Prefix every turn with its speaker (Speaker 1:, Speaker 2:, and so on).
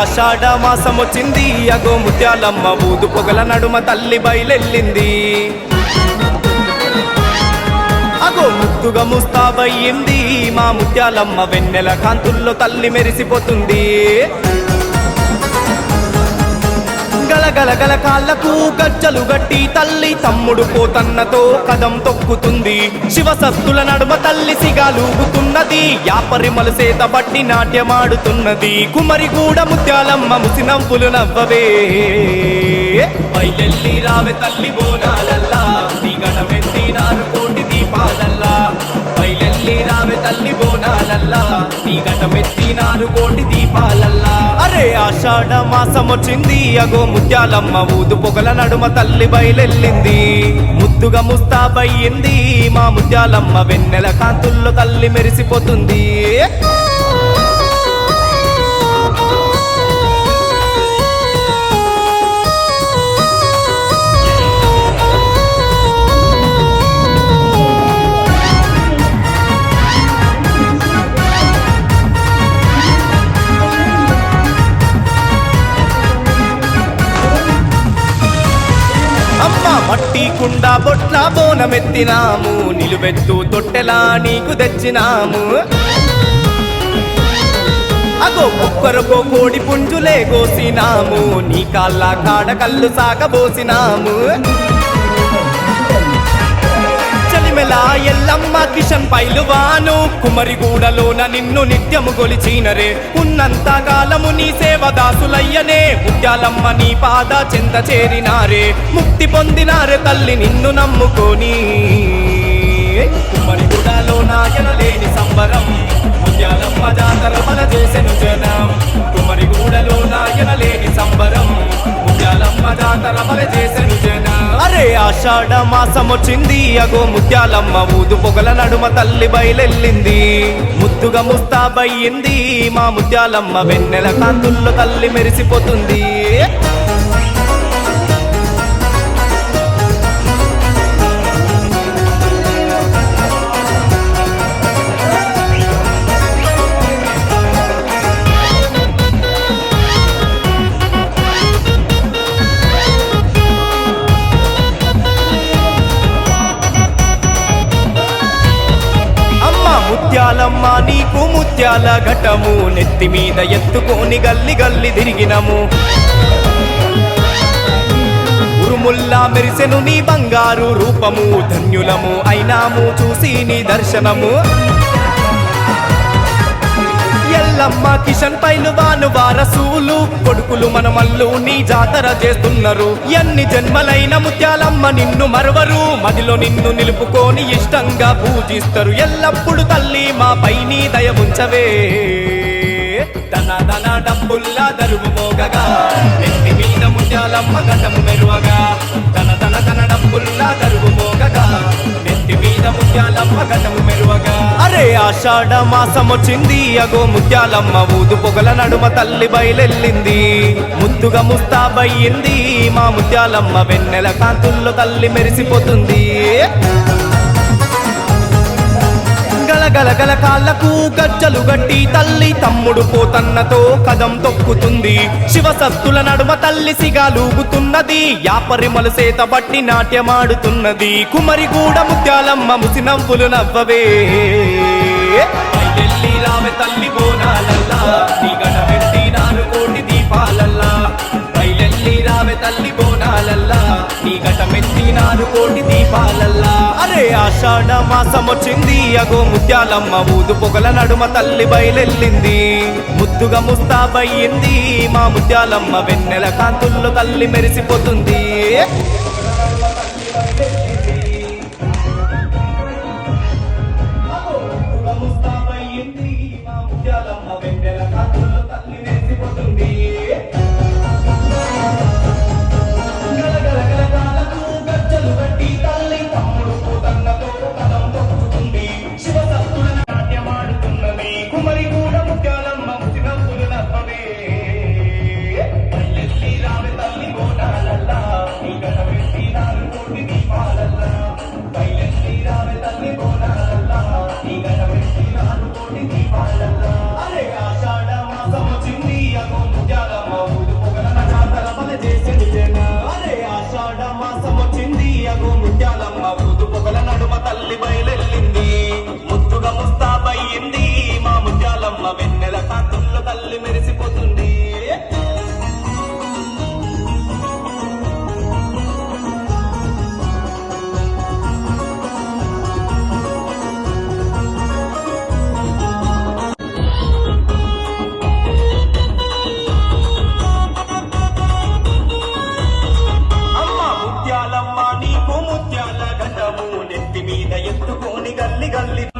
Speaker 1: ఆషాఢ మాసం వచ్చింది అగో ముత్యాలమ్మ ఊదు పొగల నడుమ తల్లి బయలెళ్ళింది. అగో ముద్దుగా ముస్తాబయ్యింది మా ముత్యాలమ్మ వెన్నెల కాంతుల్లో తల్లి మెరిసిపోతుంది. గలగల కాళ్ళకు గజ్జలు గట్టి తల్లి తమ్ముడు పోతన్నతో కదం తొక్కుతుంది. శివసత్తుల నడుమ తల్లి సిగాలూగుతున్నది. యాపరిమల సేత బట్టి నాట్యమాడుతున్నది. కుమరిగూడ ముత్యాలమ్మ ముసి నవ్వులు నవ్వవే. బయలెల్లి రావే తల్లి బోనాలల్లా నీ గడమెత్తినారు కోటి దీపాలల్లా. బయలెల్లి రావే తల్లి బోనాలల్లా నీ గడమెత్తినారు కోటి దీపాలల్లా. అరే ఆషాఢ మాసం వచ్చింది అగో ముత్యాలమ్మ ఊదు పొగల నడుమ తల్లి బయలెళ్ళింది. ముద్దుగా ముస్తాబయ్యింది మా ముత్యాలమ్మ వెన్నెల కాంతుల్లో తల్లి మెరిసిపోతుంది. మట్టి కుండ బొట్ల బోనమెత్తినాము. నిలువెత్తు తొట్టెలా నీకు తెచ్చినాము. అగో కుక్కరకో కోడి పుంజులే కోసినాము. నీ కాళ్ళ కాడ కళ్ళు సాగబోసినాము. చలిమెల ఎల్లమ్మ కిషన్ పైలువాను కుమరిగూడలోన నిన్ను నిత్యము గొలిచినరే. ఉన్నంత కాలము నీ సేవదాసులయ్యనే ముత్యాలమ్మ నీ పాద చెంత చేరినారే. ముక్తి పొందినారే తల్లి నిన్ను నమ్ముకొని. కుమరిగూడలో నాయన లేని సంబరం ముత్యాలమ్మ జాతర బల చేసెను జనం. కుమరిగూడలో నాయన లేని సంబరం ముత్యాలమ్మ జాతర బల చేసెను జనం. అరే ఆషాఢ మాసం వచ్చింది అగో ముత్యాలమ్మ ఊదు పొగల నడుమ తల్లి బయలెళ్ళింది. ముద్దుగా ముస్తాబయ్యింది మా ముత్యాలమ్మ వెన్నెల కాంతుల్లో తల్లి మెరిసిపోతుంది. ముత్యాలమ్మ నీకు ముత్యాల ఘటము నెత్తి మీద ఎత్తుకొని గల్లి గల్లి తిరిగినము. ఉరుముల్లా మెరిసెను నీ బంగారు రూపము. ధన్యులము అయినాము చూసి నీ దర్శనము. ఎల్లమ్మ కిషన్ పైలువాను వారసులు కొడుకులు మనమల్లు నీ జాతర చేస్తున్నారు. ఎన్ని జన్మలైన ముత్యాలమ్మ నిన్ను మరవరు. మదిలో నిన్ను నిలుపుకొని ఇష్టంగా పూజిస్తారు. ఎల్లప్పుడు తల్లి మా పై నీ దయ ఉంచవే. ధన ధన డబ్బుల్లా దరువు మోగగా నెత్తి మీద ముత్యాలమ్మ గటము మెరువగా. ధన ధన ధన డబ్బుల్లా దరువు మోగగా నెత్తి మీద ముత్యాలమ్మ గటము మెరువగా. అరే ఆషాఢ మాసం వచ్చింది అగో ముత్యాలమ్మ ఊదు పొగల నడుమ తల్లి బయలెళ్ళింది. ముద్దుగా ముస్తాబయ్యింది మా ముత్యాలమ్మ వెన్నెల కాంతుల్లో తల్లి మెరిసిపోతుంది. గలగల కాళ్ళకు గజ్జలు గట్టి తల్లి తమ్ముడు పోతన్నతో కదం తొక్కుతుంది. శివసత్తుల నడుమ తల్లి సిగాలూగుతున్నది. యాపరిమల సేత బట్టి నాట్యమాడుతున్నది. కుమరిగూడ ముత్యాలమ్మ ముసి నవ్వులు నవ్వవే. బయలెల్లి రావే తల్లి బోనాలల్లా నీ గడమెత్తినారు కోటి దీపాలల్లా. బయలెల్లి రావే తల్లి బోనాలల్లా నీ గడమెత్తినారు కోటి దీపాలల్లా. అరే ఆషాఢ మాసం వచ్చింది అగో ముత్యాలమ్మ ఊదు పొగల నడుమ తల్లి బయలెళ్ళింది. ముద్దుగా ముస్తాబయ్యింది మా ముత్యాలమ్మ వెన్నెల కాంతుల్లో తల్లి మెరిసిపోతుంది. కుమరిగూడ ముత్యాలమ్మ ముసి నవ్వులు నవ్వవే. బయలెల్లి రావే తల్లి బోనాలల్లా నీ గడమెత్తినారు
Speaker 2: గల్లి గల్లి